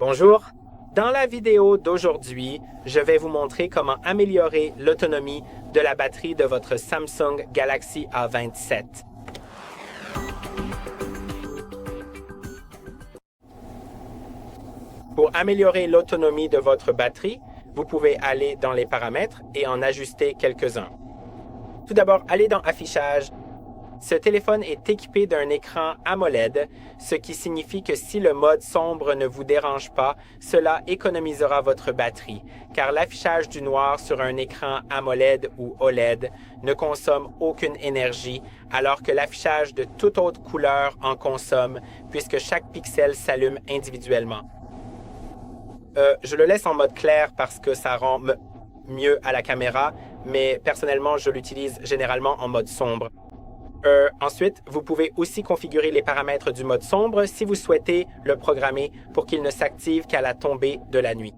Bonjour! Dans la vidéo d'aujourd'hui, je vais vous montrer comment améliorer l'autonomie de la batterie de votre Samsung Galaxy A27. Pour améliorer l'autonomie de votre batterie, vous pouvez aller dans les paramètres et en ajuster quelques-uns. Tout d'abord, allez dans Affichage. Ce téléphone est équipé d'un écran AMOLED, ce qui signifie que si le mode sombre ne vous dérange pas, cela économisera votre batterie, car l'affichage du noir sur un écran AMOLED ou OLED ne consomme aucune énergie, alors que l'affichage de toute autre couleur en consomme, puisque chaque pixel s'allume individuellement. Je le laisse en mode clair parce que ça rend mieux à la caméra, mais personnellement, je l'utilise généralement en mode sombre. Ensuite, vous pouvez aussi configurer les paramètres du mode sombre si vous souhaitez le programmer pour qu'il ne s'active qu'à la tombée de la nuit.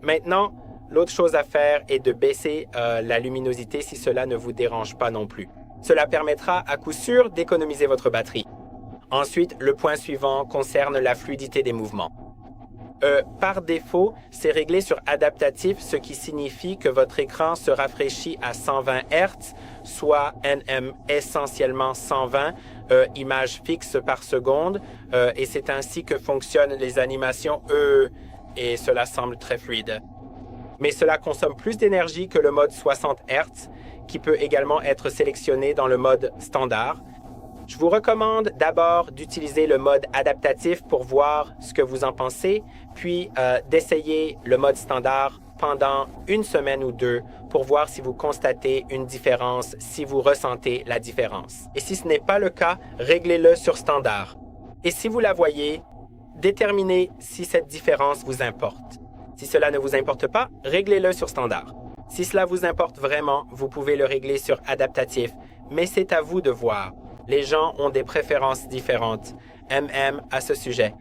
Maintenant, l'autre chose à faire est de baisser la luminosité si cela ne vous dérange pas non plus. Cela permettra à coup sûr d'économiser votre batterie. Ensuite, le point suivant concerne la fluidité des mouvements. Par défaut, c'est réglé sur adaptatif, ce qui signifie que votre écran se rafraîchit à 120 Hz, soit nm essentiellement 120 images fixes par seconde, et c'est ainsi que fonctionnent les animations et cela semble très fluide. Mais cela consomme plus d'énergie que le mode 60 Hz, qui peut également être sélectionné dans le mode standard. Je vous recommande d'abord d'utiliser le mode adaptatif pour voir ce que vous en pensez, puis d'essayer le mode standard pendant une semaine ou deux pour voir si vous constatez une différence, si vous ressentez la différence. Et si ce n'est pas le cas, réglez-le sur standard. Et si vous la voyez, déterminez si cette différence vous importe. Si cela ne vous importe pas, réglez-le sur standard. Si cela vous importe vraiment, vous pouvez le régler sur adaptatif, mais c'est à vous de voir. Les gens ont des préférences différentes. À ce sujet.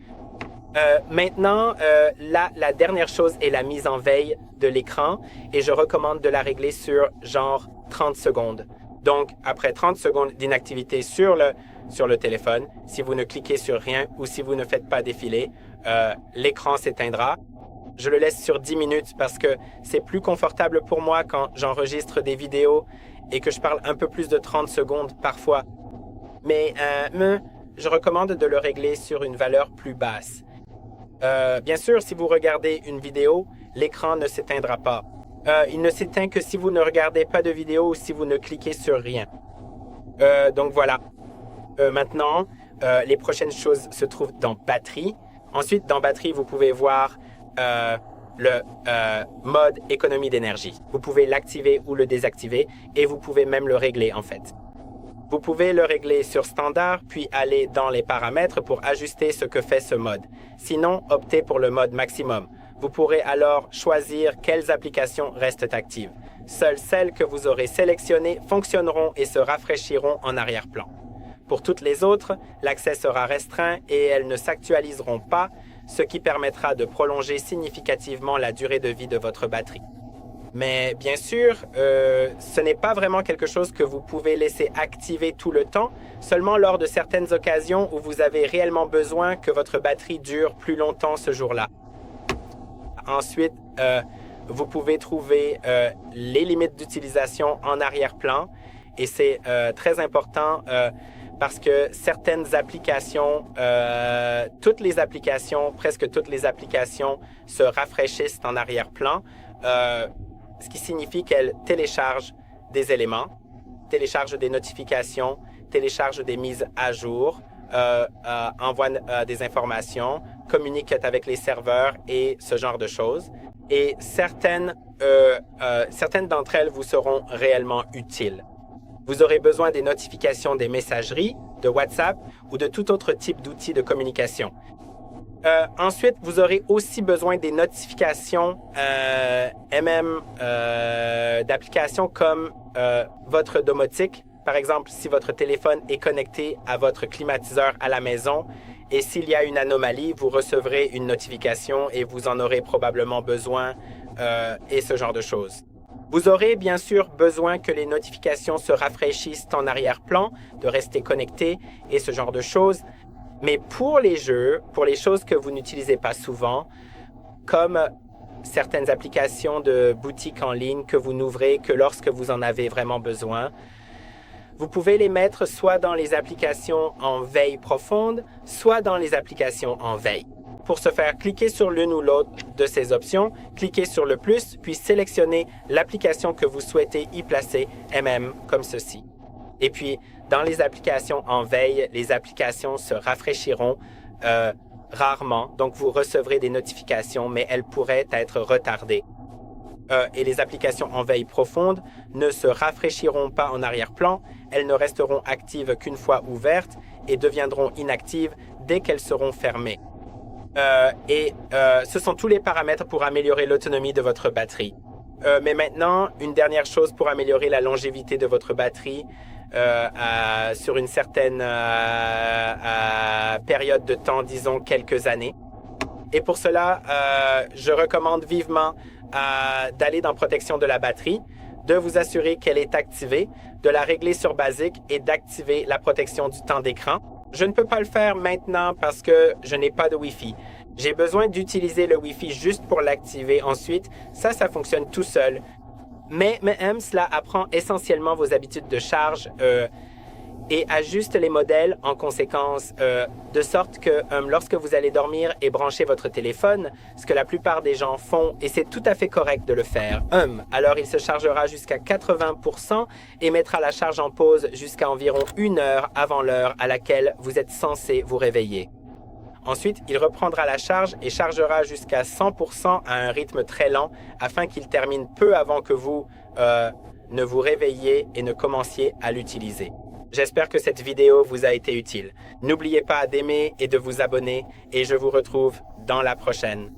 Maintenant, la dernière chose est la mise en veille de l'écran et je recommande de la régler sur genre 30 secondes. Donc, après 30 secondes d'inactivité sur le téléphone, si vous ne cliquez sur rien ou si vous ne faites pas défiler, l'écran s'éteindra. Je le laisse sur 10 minutes parce que c'est plus confortable pour moi quand j'enregistre des vidéos et que je parle un peu plus de 30 secondes parfois. Mais je recommande de le régler sur une valeur plus basse. Bien sûr, si vous regardez une vidéo, l'écran ne s'éteindra pas. Il ne s'éteint que si vous ne regardez pas de vidéo ou si vous ne cliquez sur rien. Donc voilà. Maintenant, les prochaines choses se trouvent dans Batterie. Ensuite, dans Batterie, vous pouvez voir le mode économie d'énergie. Vous pouvez l'activer ou le désactiver et vous pouvez même le régler en fait. Vous pouvez le régler sur standard, puis aller dans les paramètres pour ajuster ce que fait ce mode. Sinon, optez pour le mode maximum. Vous pourrez alors choisir quelles applications restent actives. Seules celles que vous aurez sélectionnées fonctionneront et se rafraîchiront en arrière-plan. Pour toutes les autres, l'accès sera restreint et elles ne s'actualiseront pas, ce qui permettra de prolonger significativement la durée de vie de votre batterie. Mais bien sûr, ce n'est pas vraiment quelque chose que vous pouvez laisser activer tout le temps, seulement lors de certaines occasions où vous avez réellement besoin que votre batterie dure plus longtemps ce jour-là. Ensuite, vous pouvez trouver les limites d'utilisation en arrière-plan et c'est très important parce que certaines applications, presque toutes les applications se rafraîchissent en arrière-plan. Ce qui signifie qu'elle télécharge des éléments, télécharge des notifications, télécharge des mises à jour, envoie des informations, communique avec les serveurs et ce genre de choses. Et certaines d'entre elles vous seront réellement utiles. Vous aurez besoin des notifications des messageries, de WhatsApp ou de tout autre type d'outils de communication. Ensuite, vous aurez aussi besoin des notifications d'applications comme votre domotique. Par exemple, si votre téléphone est connecté à votre climatiseur à la maison et s'il y a une anomalie, vous recevrez une notification et vous en aurez probablement besoin et ce genre de choses. Vous aurez bien sûr besoin que les notifications se rafraîchissent en arrière-plan, de rester connecté et ce genre de choses. Mais pour les jeux, pour les choses que vous n'utilisez pas souvent, comme certaines applications de boutiques en ligne que vous n'ouvrez que lorsque vous en avez vraiment besoin, vous pouvez les mettre soit dans les applications en veille profonde, soit dans les applications en veille. Pour ce faire, cliquez sur l'une ou l'autre de ces options, cliquez sur le plus, puis sélectionnez l'application que vous souhaitez y placer, MM, comme ceci. Et puis, dans les applications en veille, les applications se rafraîchiront rarement, donc vous recevrez des notifications, mais elles pourraient être retardées. Et les applications en veille profonde ne se rafraîchiront pas en arrière-plan, elles ne resteront actives qu'une fois ouvertes et deviendront inactives dès qu'elles seront fermées. Ce sont tous les paramètres pour améliorer l'autonomie de votre batterie. Mais maintenant, une dernière chose pour améliorer la longévité de votre batterie sur une certaine période de temps, disons quelques années. Et pour cela, je recommande vivement d'aller dans protection de la batterie, de vous assurer qu'elle est activée, de la régler sur basique et d'activer la protection du temps d'écran. Je ne peux pas le faire maintenant parce que je n'ai pas de Wi-Fi. J'ai besoin d'utiliser le Wi-Fi juste pour l'activer ensuite. Ça fonctionne tout seul. Mais cela apprend essentiellement vos habitudes de charge et ajuste les modèles en conséquence, de sorte que lorsque vous allez dormir et brancher votre téléphone, ce que la plupart des gens font, et c'est tout à fait correct de le faire, alors il se chargera jusqu'à 80% et mettra la charge en pause jusqu'à environ 1 heure avant l'heure à laquelle vous êtes censé vous réveiller. Ensuite, il reprendra la charge et chargera jusqu'à 100% à un rythme très lent afin qu'il termine peu avant que vous ne vous réveilliez et ne commenciez à l'utiliser. J'espère que cette vidéo vous a été utile. N'oubliez pas d'aimer et de vous abonner et je vous retrouve dans la prochaine.